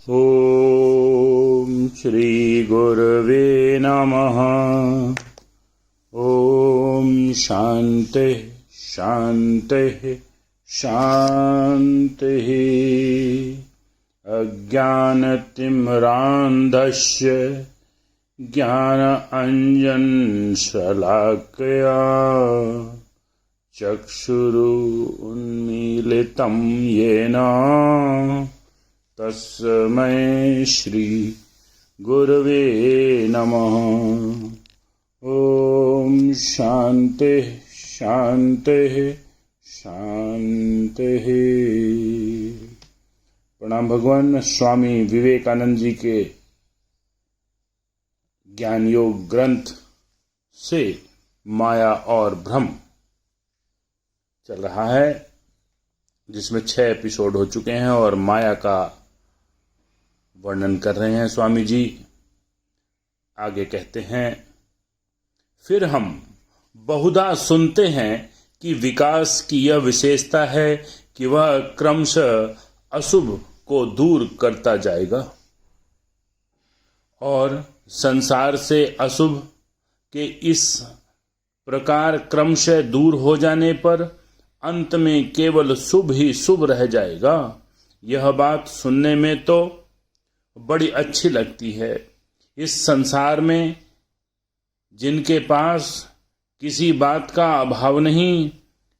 ॐ श्री गुरवे नमः। ॐ शान्तिः शान्तिः शान्तिः। अज्ञानतिमिरान्धस्य ज्ञानाञ्जनशलाकया चक्षुरुन्मीलितं येन तस्मै श्री गुरवे नमः। ॐ शान्तिः शान्तिः शान्तिः। प्रणाम भगवान। स्वामी विवेकानंद जी के ज्ञान योग ग्रंथ से माया और भ्रम चल रहा है, जिसमें 6 एपिसोड हो चुके हैं और माया का वर्णन कर रहे हैं स्वामी जी। आगे कहते हैं, फिर हम बहुधा सुनते हैं कि विकास की यह विशेषता है कि वह क्रमशः अशुभ को दूर करता जाएगा और संसार से अशुभ के इस प्रकार क्रमशः दूर हो जाने पर अंत में केवल शुभ ही शुभ रह जाएगा। यह बात सुनने में तो बड़ी अच्छी लगती है। इस संसार में जिनके पास किसी बात का अभाव नहीं,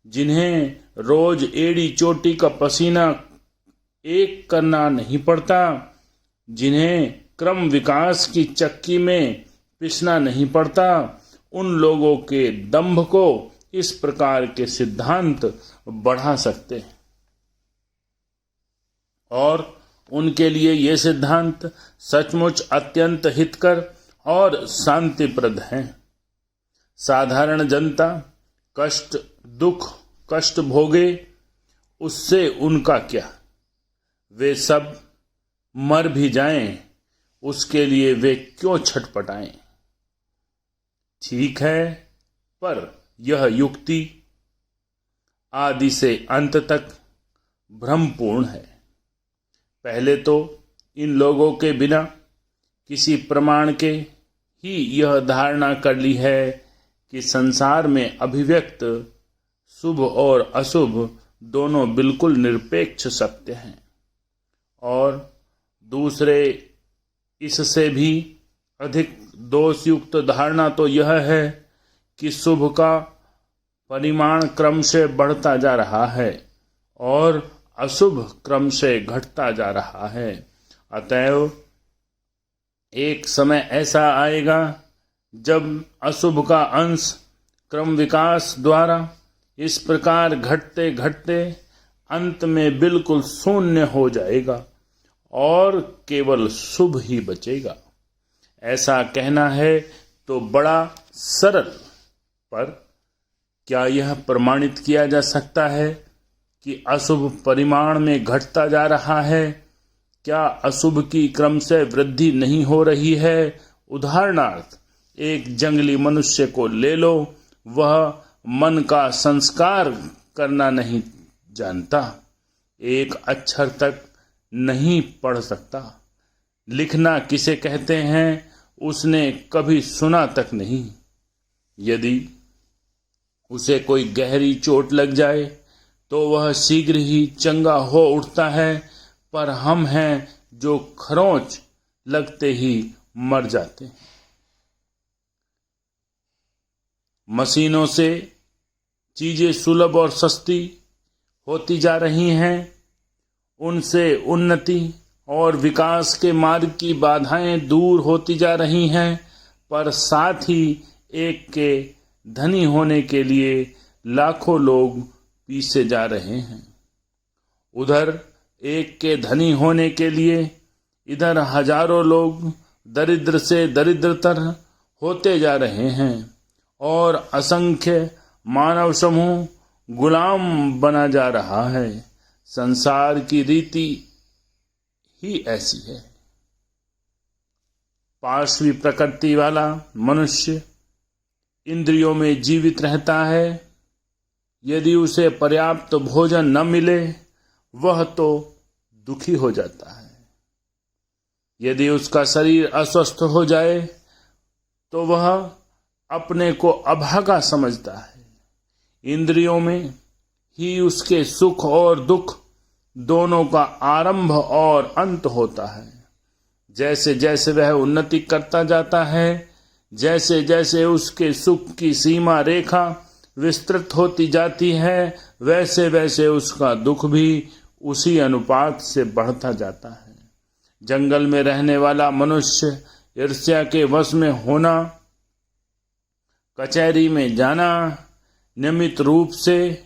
जिन्हें रोज एड़ी चोटी का पसीना एक करना नहीं पड़ता, जिन्हें क्रम विकास की चक्की में पिसना नहीं पड़ता, उन लोगों के दंभ को इस प्रकार के सिद्धांत बढ़ा सकते हैं और उनके लिए ये सिद्धांत सचमुच अत्यंत हितकर और शांतिप्रद हैं। साधारण जनता कष्ट भोगे, उससे उनका क्या? वे सब मर भी जाएं, उसके लिए वे क्यों छटपटाएं? ठीक है, पर यह युक्ति आदि से अंत तक भ्रमपूर्ण है। पहले तो इन लोगों के बिना किसी प्रमाण के ही यह धारणा कर ली है कि संसार में अभिव्यक्त शुभ और अशुभ दोनों बिल्कुल निरपेक्ष सत्य हैं, और दूसरे इससे भी अधिक दोषयुक्त धारणा तो यह है कि शुभ का परिमाण क्रम से बढ़ता जा रहा है और अशुभ क्रम से घटता जा रहा है। अतएव एक समय ऐसा आएगा जब अशुभ का अंश क्रम विकास द्वारा इस प्रकार घटते घटते अंत में बिल्कुल शून्य हो जाएगा और केवल शुभ ही बचेगा। ऐसा कहना है तो बड़ा सरल, पर क्या यह प्रमाणित किया जा सकता है कि अशुभ परिमाण में घटता जा रहा है? क्या अशुभ की क्रम से वृद्धि नहीं हो रही है? उदाहरणार्थ, एक जंगली मनुष्य को ले लो। वह मन का संस्कार करना नहीं जानता, एक अक्षर तक नहीं पढ़ सकता, लिखना किसे कहते हैं उसने कभी सुना तक नहीं। यदि उसे कोई गहरी चोट लग जाए तो वह शीघ्र ही चंगा हो उठता है, पर हम हैं जो खरोंच लगते ही मर जाते हैं। मशीनों से चीजें सुलभ और सस्ती होती जा रही हैं, उनसे उन्नति और विकास के मार्ग की बाधाएं दूर होती जा रही हैं, पर साथ ही एक के धनी होने के लिए लाखों लोग पीछे जा रहे हैं। उधर एक के धनी होने के लिए इधर हजारों लोग दरिद्र से दरिद्रतर होते जा रहे हैं और असंख्य मानव समूह गुलाम बना जा रहा है। संसार की रीति ही ऐसी है। पार्श्वी प्रकृति वाला मनुष्य इंद्रियों में जीवित रहता है। यदि उसे पर्याप्त भोजन न मिले, वह तो दुखी हो जाता है। यदि उसका शरीर अस्वस्थ हो जाए तो वह अपने को अभागा समझता है। इंद्रियों में ही उसके सुख और दुख दोनों का आरंभ और अंत होता है। जैसे जैसे वह उन्नति करता जाता है, जैसे जैसे उसके सुख की सीमा रेखा विस्तृत होती जाती है, वैसे वैसे उसका दुख भी उसी अनुपात से बढ़ता जाता है। जंगल में रहने वाला मनुष्य ईर्ष्या के वश में होना, कचहरी में जाना, नियमित रूप से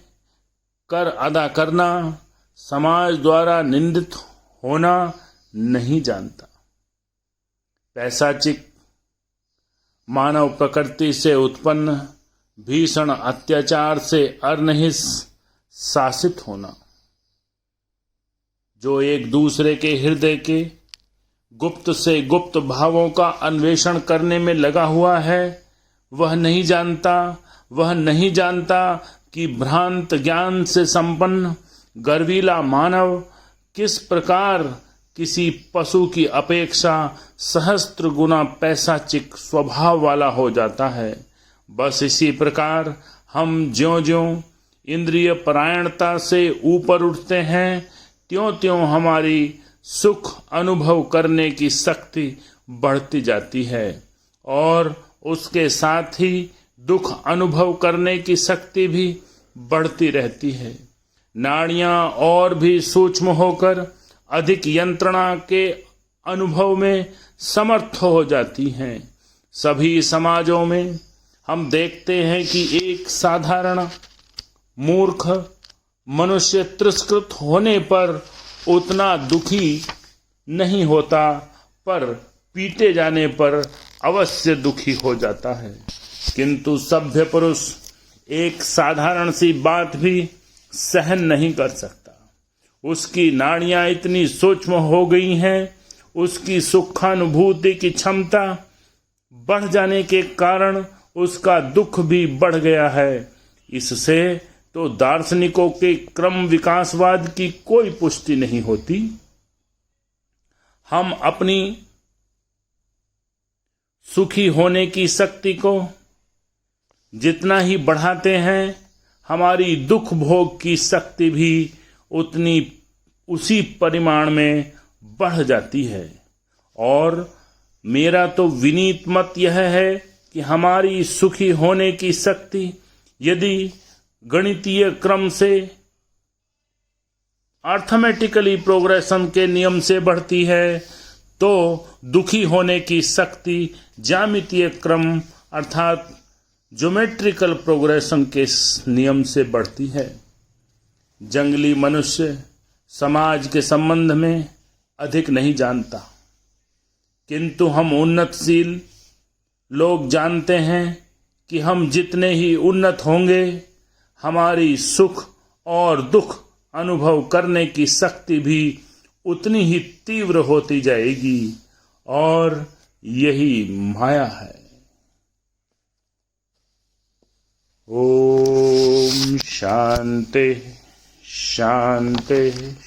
कर अदा करना, समाज द्वारा निंदित होना नहीं जानता। पैशाचिक मानव प्रकृति से उत्पन्न भीषण अत्याचार से अरनिहित शासित होना, जो एक दूसरे के हृदय के गुप्त से गुप्त भावों का अन्वेषण करने में लगा हुआ है, वह नहीं जानता कि भ्रांत ज्ञान से संपन्न गर्वीला मानव किस प्रकार किसी पशु की अपेक्षा सहस्त्र गुना पैशाचिक स्वभाव वाला हो जाता है। बस इसी प्रकार हम ज्यों-ज्यों इंद्रिय परायणता से ऊपर उठते हैं, त्यों-त्यों हमारी सुख अनुभव करने की शक्ति बढ़ती जाती है और उसके साथ ही दुख अनुभव करने की शक्ति भी बढ़ती रहती है। नाड़ियां और भी सूक्ष्म होकर अधिक यंत्रणा के अनुभव में समर्थ हो जाती हैं। सभी समाजों में हम देखते हैं कि एक साधारण मूर्ख मनुष्य तिरस्कृत होने पर उतना दुखी नहीं होता, पर पीटे जाने पर अवश्य दुखी हो जाता है। किंतु सभ्य पुरुष एक साधारण सी बात भी सहन नहीं कर सकता। उसकी नाड़ियां इतनी सूक्ष्म हो गई हैं, उसकी सुखानुभूति की क्षमता बढ़ जाने के कारण उसका दुख भी बढ़ गया है। इससे तो दार्शनिकों के क्रम विकासवाद की कोई पुष्टि नहीं होती। हम अपनी सुखी होने की शक्ति को जितना ही बढ़ाते हैं, हमारी दुख भोग की शक्ति भी उसी परिमाण में बढ़ जाती है। और मेरा तो विनीत मत यह है कि हमारी सुखी होने की शक्ति यदि गणितीय क्रम से अर्थमेटिकली प्रोग्रेशन के नियम से बढ़ती है, तो दुखी होने की शक्ति ज्यामितीय क्रम अर्थात ज्योमेट्रिकल प्रोग्रेशन के नियम से बढ़ती है। जंगली मनुष्य समाज के संबंध में अधिक नहीं जानता, किंतु हम उन्नतशील लोग जानते हैं कि हम जितने ही उन्नत होंगे, हमारी सुख और दुख अनुभव करने की शक्ति भी उतनी ही तीव्र होती जाएगी, और यही माया है। ओम शांति शांति